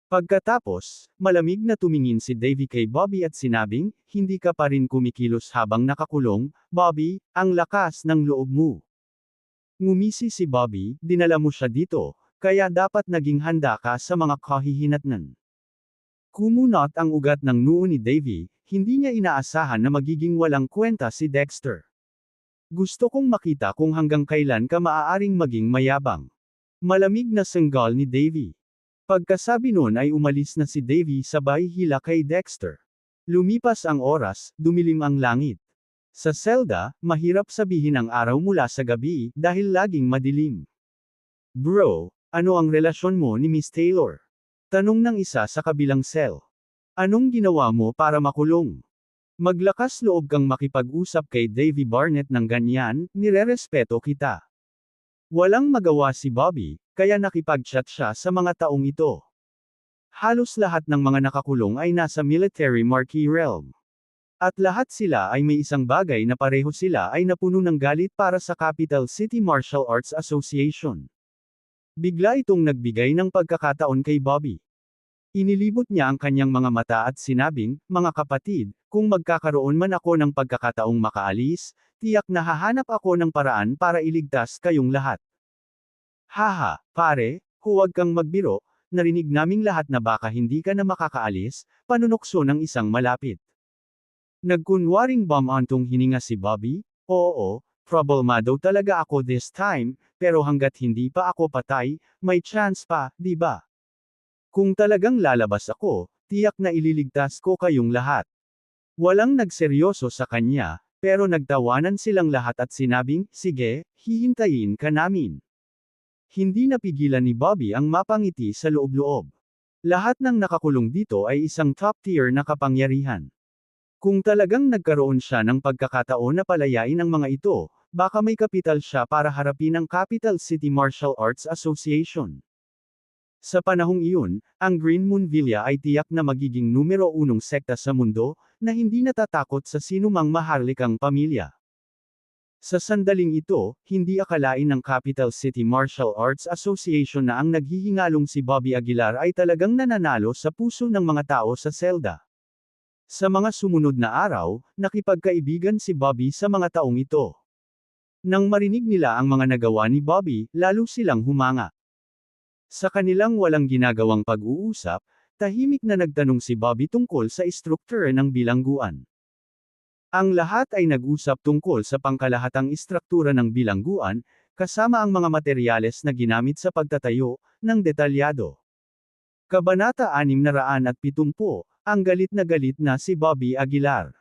Pagkatapos, malamig na tumingin si Davy kay Bobby at sinabing, hindi ka pa rin kumikilos habang nakakulong, Bobby, ang lakas ng loob mo. Ngumisi si Bobby, dinala mo siya dito, kaya dapat naging handa ka sa mga kahihinatnan. Kumunot ang ugat ng noo ni Davy, hindi niya inaasahan na magiging walang kwenta si Dexter. Gusto kong makita kung hanggang kailan ka maaaring maging mayabang. Malamig na sanggal ni Davy. Pagkasabi noon ay umalis na si Davy sabay hila kay Dexter. Lumipas ang oras, dumilim ang langit. Sa selda, mahirap sabihin ang araw mula sa gabi dahil laging madilim. Bro, ano ang relasyon mo ni Miss Taylor? Tanong ng isa sa kabilang cell. Anong ginawa mo para makulong? Maglakas loob kang makipag-usap kay Davy Barnett ng ganyan, nirerespeto kita. Walang magawa si Bobby, kaya nakipag-chat siya sa mga taong ito. Halos lahat ng mga nakakulong ay nasa military marquee realm. At lahat sila ay may isang bagay na pareho sila ay napuno ng galit para sa Capital City Martial Arts Association. Bigla itong nagbigay ng pagkakataon kay Bobby. Inilibot niya ang kanyang mga mata at sinabing, "Mga kapatid, kung magkakaroon man ako ng pagkakataong makaalis, tiyak na hahanap ako ng paraan para iligtas kayong lahat." Haha, pare, huwag kang magbiro, narinig naming lahat na baka hindi ka na makakaalis, panunokso ng isang malapit. Nagkunwaring bumantong hininga si Bobby, "Oo, problemado talaga ako this time, pero hanggat hindi pa ako patay, may chance pa, di ba? Kung talagang lalabas ako, tiyak na ililigtas ko kayong lahat." Walang nagseryoso sa kanya, pero nagtawanan silang lahat at sinabing, "Sige, hihintayin ka namin." Hindi napigilan ni Bobby ang mapangiti sa loob-loob. Lahat ng nakakulong dito ay isang top-tier na kapangyarihan. Kung talagang nagkaroon siya ng pagkakataon na palayain ang mga ito, baka may kapital siya para harapin ang Capital City Martial Arts Association. Sa panahong iyon, ang Green Moon Villa ay tiyak na magiging numero 1 sekta sa mundo, na hindi natatakot sa sinumang maharlikang pamilya. Sa sandaling ito, hindi akalain ng Capital City Martial Arts Association na ang naghihingalong si Bobby Aguilar ay talagang nananalo sa puso ng mga tao sa selda. Sa mga sumunod na araw, nakipagkaibigan si Bobby sa mga taong ito. Nang marinig nila ang mga nagawa ni Bobby, lalo silang humanga. Sa kanilang walang ginagawang pag-uusap, tahimik na nagtanong si Bobby tungkol sa istruktura ng bilangguan. Ang lahat ay nag-usap tungkol sa pangkalahatang istruktura ng bilangguan, kasama ang mga materyales na ginamit sa pagtatayo, ng detalyado. Kabanata 670, ang galit na si Bobby Aguilar.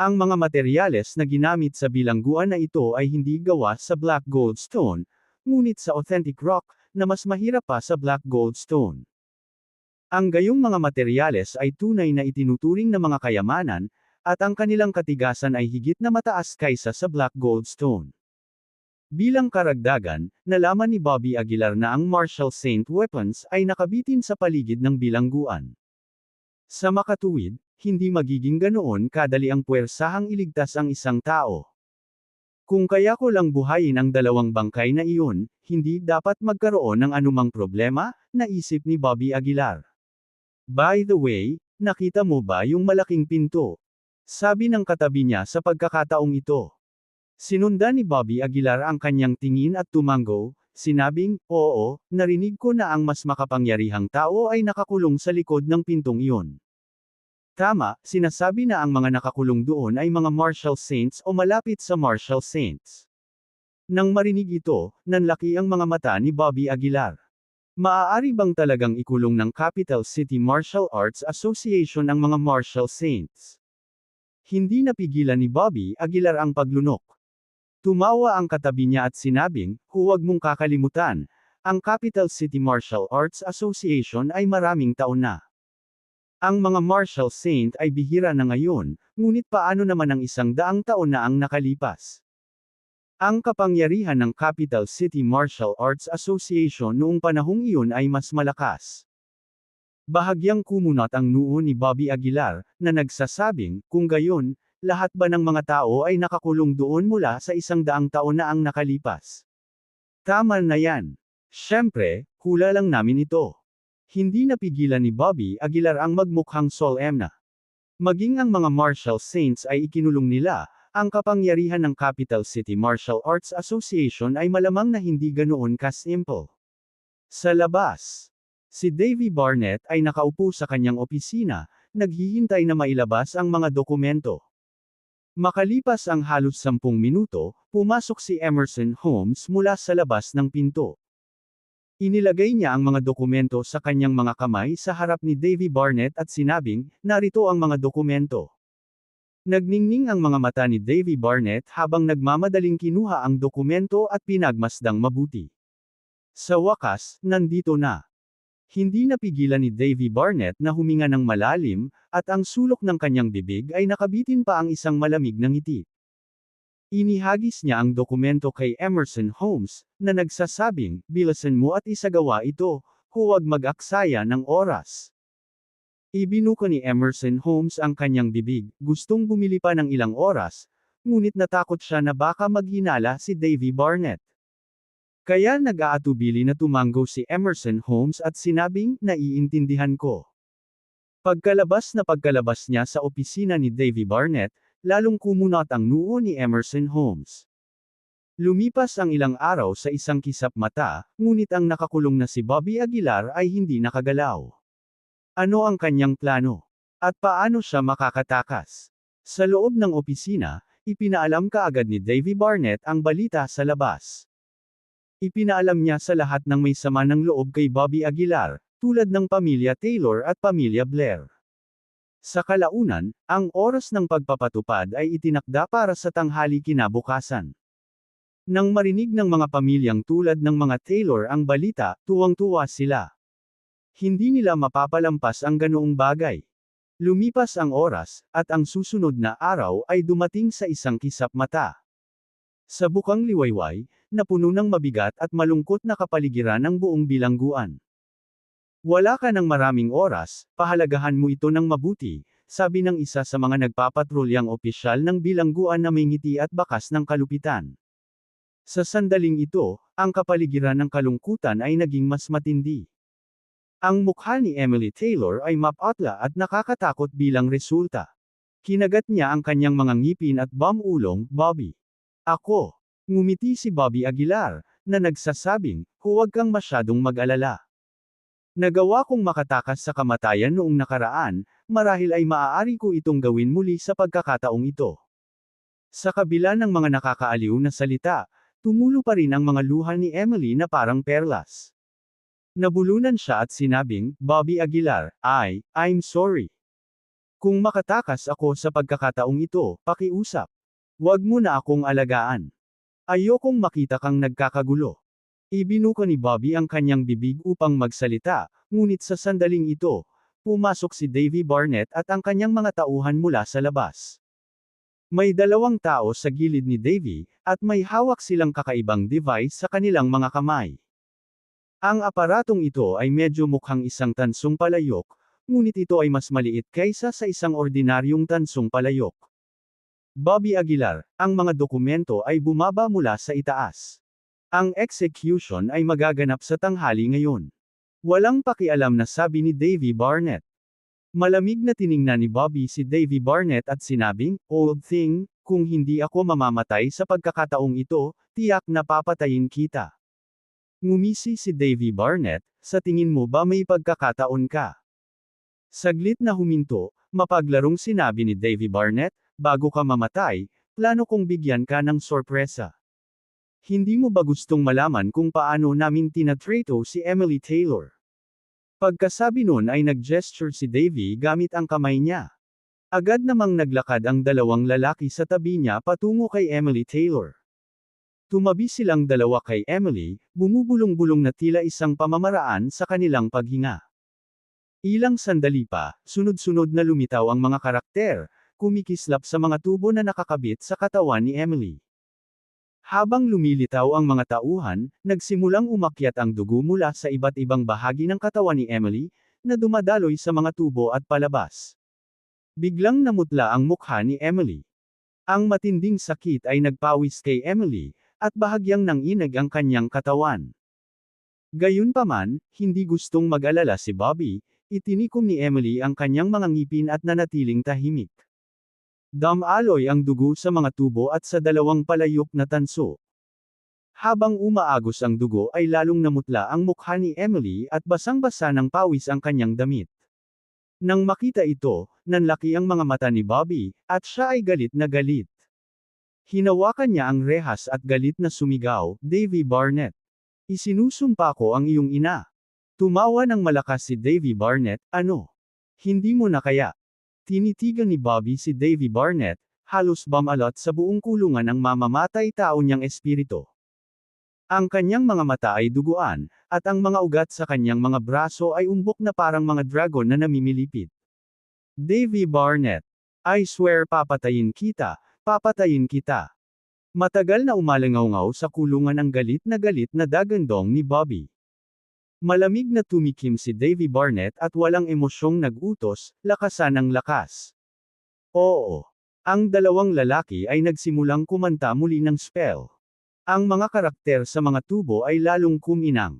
Ang mga materyales na ginamit sa bilangguan na ito ay hindi gawa sa black gold stone, ngunit sa authentic rock, na mas mahirap pa sa black gold stone. Ang gayong mga materyales ay tunay na itinuturing na mga kayamanan, at ang kanilang katigasan ay higit na mataas kaysa sa black gold stone. Bilang karagdagan, nalaman ni Bobby Aguilar na ang Marshall Saint weapons ay nakabitin sa paligid ng bilangguan. Sa makatuwid, hindi magiging ganoon kadali ang puwersahang iligtas ang isang tao. Kung kaya ko lang buhayin ang dalawang bangkay na iyon, hindi dapat magkaroon ng anumang problema, naisip ni Bobby Aguilar. By the way, nakita mo ba yung malaking pinto? Sabi ng katabi niya sa pagkakataong ito. Sinundan ni Bobby Aguilar ang kanyang tingin at tumango, sinabing, "Oo, narinig ko na ang mas makapangyarihang tao ay nakakulong sa likod ng pintong iyon." Tama, sinasabi na ang mga nakakulong doon ay mga Martial Saints o malapit sa Martial Saints. Nang marinig ito, nanlaki ang mga mata ni Bobby Aguilar. Maaari bang talagang ikulong ng Capital City Martial Arts Association ang mga Martial Saints? Hindi napigilan ni Bobby Aguilar ang paglunok. Tumawa ang katabi niya at sinabing, "Huwag mong kakalimutan, ang Capital City Martial Arts Association ay maraming taon na. Ang mga Martial Saint ay bihira na ngayon, ngunit paano naman ang 100 taon na ang nakalipas? Ang kapangyarihan ng Capital City Martial Arts Association noong panahong iyon ay mas malakas." Bahagyang kumunat ang noo ni Bobby Aguilar, na nagsasabing, "Kung gayon, lahat ba ng mga tao ay nakakulong doon mula sa 100 taon na ang nakalipas? Tama na yan. Siyempre, hula lang namin ito." Hindi napigilan ni Bobby Aguilar ang magmukhang solemn na. Maging ang mga Martial Saints ay ikinulong nila, ang kapangyarihan ng Capital City Martial Arts Association ay malamang na hindi ganoon ka-simple. Sa labas, si Davy Barnett ay nakaupo sa kanyang opisina, naghihintay na mailabas ang mga dokumento. Makalipas ang halos 10 minuto, pumasok si Emerson Holmes mula sa labas ng pinto. Inilagay niya ang mga dokumento sa kanyang mga kamay sa harap ni Davy Barnett at sinabing, "Narito ang mga dokumento." Nagningning ang mga mata ni Davy Barnett habang nagmamadaling kinuha ang dokumento at pinagmasdang mabuti. Sa wakas, nandito na. Hindi napigilan ni Davy Barnett na huminga ng malalim, at ang sulok ng kanyang bibig ay nakabitin pa ang isang malamig na ngiti. Inihagis niya ang dokumento kay Emerson Holmes, na nagsasabing, "Bilisan mo at isagawa ito, huwag mag-aksaya ng oras." Ibinuka ni Emerson Holmes ang kanyang bibig, gustong bumili pa ng ilang oras, ngunit natakot siya na baka maghinala si Davy Barnett. Kaya nag-aatubili na tumango si Emerson Holmes at sinabing, "Naiintindihan ko." Pagkalabas niya sa opisina ni Davy Barnett, lalong kumunat ang noo ni Emerson Holmes. Lumipas ang ilang araw sa isang kisap mata, ngunit ang nakakulong na si Bobby Aguilar ay hindi nakagalaw. Ano ang kanyang plano? At paano siya makakatakas? Sa loob ng opisina, ipinaalam kaagad ni Davy Barnett ang balita sa labas. Ipinaalam niya sa lahat ng may sama ng loob kay Bobby Aguilar, tulad ng pamilya Taylor at pamilya Blair. Sa kalaunan, ang oras ng pagpapatupad ay itinakda para sa tanghali kinabukasan. Nang marinig ng mga pamilyang tulad ng mga Taylor ang balita, tuwang-tuwa sila. Hindi nila mapapalampas ang ganoong bagay. Lumipas ang oras, at ang susunod na araw ay dumating sa isang kisap mata. Sa bukang liwayway, na puno ng mabigat at malungkot na kapaligiran ng buong bilangguan. "Wala ka ng maraming oras, pahalagahan mo ito ng mabuti," sabi ng isa sa mga nagpapatrulyang opisyal ng bilangguan na may ngiti at bakas ng kalupitan. Sa sandaling ito, ang kapaligiran ng kalungkutan ay naging mas matindi. Ang mukha ni Emily Taylor ay mapatla at nakakatakot bilang resulta. Kinagat niya ang kanyang mga ngipin at bumulong, "Bobby. Ako." Ngumiti si Bobby Aguilar, na nagsasabing, "Huwag kang masyadong mag-alala. Nagawa kong makatakas sa kamatayan noong nakaraan, marahil ay maaari ko itong gawin muli sa pagkakataong ito." Sa kabila ng mga nakakaaliw na salita, tumulo pa rin ang mga luha ni Emily na parang perlas. Nabulunan siya at sinabing, "Bobby Aguilar, I'm sorry. Kung makatakas ako sa pagkakataong ito, pakiusap. Huwag mo na akong alagaan. Ayokong makita kang nagkakagulo." Ibinuka ni Bobby ang kanyang bibig upang magsalita, ngunit sa sandaling ito, pumasok si Davy Barnett at ang kanyang mga tauhan mula sa labas. May dalawang tao sa gilid ni Davy, at may hawak silang kakaibang device sa kanilang mga kamay. Ang aparatong ito ay medyo mukhang isang tansong palayok, ngunit ito ay mas maliit kaysa sa isang ordinaryong tansong palayok. Bobby Aguilar, ang mga dokumento ay bumaba mula sa itaas. Ang execution ay magaganap sa tanghali ngayon. Walang pakialam na sabi ni Davy Barnett. Malamig na tiningnan ni Bobby si Davy Barnett at sinabing, "Old thing, kung hindi ako mamamatay sa pagkakataong ito, tiyak na papatayin kita." Ngumisi si Davy Barnett, "Sa tingin mo ba may pagkakataon ka?" Saglit na huminto, mapaglarong sinabi ni Davy Barnett, "Bago ka mamatay, plano kong bigyan ka ng sorpresa. Hindi mo ba gustong malaman kung paano namin tinatrato si Emily Taylor?" Pagkasabi nun ay nag-gesture si Davy gamit ang kamay niya. Agad namang naglakad ang dalawang lalaki sa tabi niya patungo kay Emily Taylor. Tumabi silang dalawa kay Emily, bumubulong-bulong na tila isang pamamaraan sa kanilang paghinga. Ilang sandali pa, sunod-sunod na lumitaw ang mga karakter, kumikislap sa mga tubo na nakakabit sa katawan ni Emily. Habang lumilitaw ang mga tauhan, nagsimulang umakyat ang dugo mula sa iba't ibang bahagi ng katawan ni Emily, na dumadaloy sa mga tubo at palabas. Biglang namutla ang mukha ni Emily. Ang matinding sakit ay nagpawis kay Emily, at bahagyang nanginag ang kanyang katawan. Gayunpaman, hindi gustong mag-alala si Bobby, itinikom ni Emily ang kanyang mga ngipin at nanatiling tahimik. Dumaloy ang dugo sa mga tubo at sa dalawang palayok na tanso. Habang umaagos ang dugo ay lalong namutla ang mukha ni Emily at basang-basa ng pawis ang kanyang damit. Nang makita ito, nanlaki ang mga mata ni Bobby, at siya ay galit na galit. Hinawakan niya ang rehas at galit na sumigaw, "Davy Barnett! Isinusumpa ko ang iyong ina." Tumawa ng malakas si Davy Barnett, "Ano? Hindi mo na kaya? Tinitigan ni Bobby si Davy Barnett, halos bumalot sa buong kulungan ang mamamatay tao niyang espiritu. Ang kanyang mga mata ay duguan, at ang mga ugat sa kanyang mga braso ay umbok na parang mga dragon na namimilipit. Davy Barnett. I swear papatayin kita, papatayin kita. Matagal na umalangaw sa kulungan ang galit na dagandong ni Bobby. Malamig na tumikim si Davy Barnett at walang emosyong nag-utos, lakasan ang lakas. Oo. Ang dalawang lalaki ay nagsimulang kumanta muli ng spell. Ang mga karakter sa mga tubo ay lalong kuminang.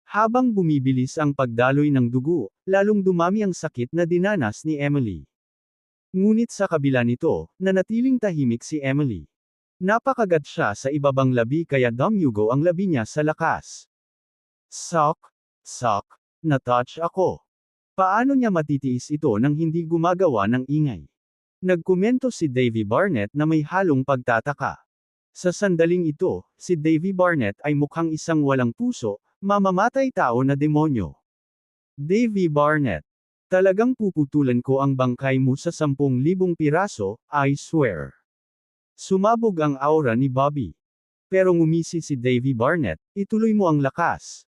Habang bumibilis ang pagdaloy ng dugo, lalong dumami ang sakit na dinanas ni Emily. Ngunit sa kabila nito, nanatiling tahimik si Emily. Napakagat siya sa ibabang labi kaya dumyugo ang labi niya sa lakas. Sok, na-touch ako. Paano niya matitiis ito nang hindi gumagawa ng ingay? Nagkomento si Davy Barnett na may halong pagtataka. Sa sandaling ito, si Davy Barnett ay mukhang isang walang puso, mamamatay tao na demonyo. Davy Barnett. Talagang puputulan ko ang bangkay mo sa 10,000 piraso, I swear. Sumabog ang aura ni Bobby. Pero ngumisi si Davy Barnett, ituloy mo ang lakas.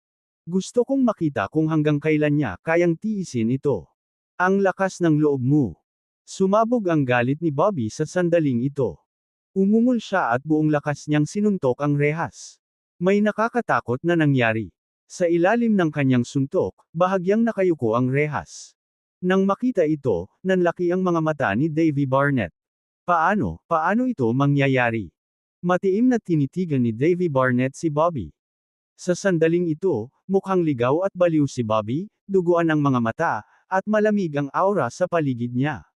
Gusto kong makita kung hanggang kailan niya kayang tiisin ito. Ang lakas ng loob mo. Sumabog ang galit ni Bobby sa sandaling ito. Umungol siya at buong lakas niyang sinuntok ang rehas. May nakakatakot na nangyari. Sa ilalim ng kanyang suntok, bahagyang nakayuko ang rehas. Nang makita ito, nanlaki ang mga mata ni Davy Barnett. Paano ito mangyayari? Matiim na tinitigan ni Davy Barnett si Bobby. Sa sandaling ito, mukhang ligaw at baliw si Bobby, duguan ang mga mata, at malamig ang aura sa paligid niya.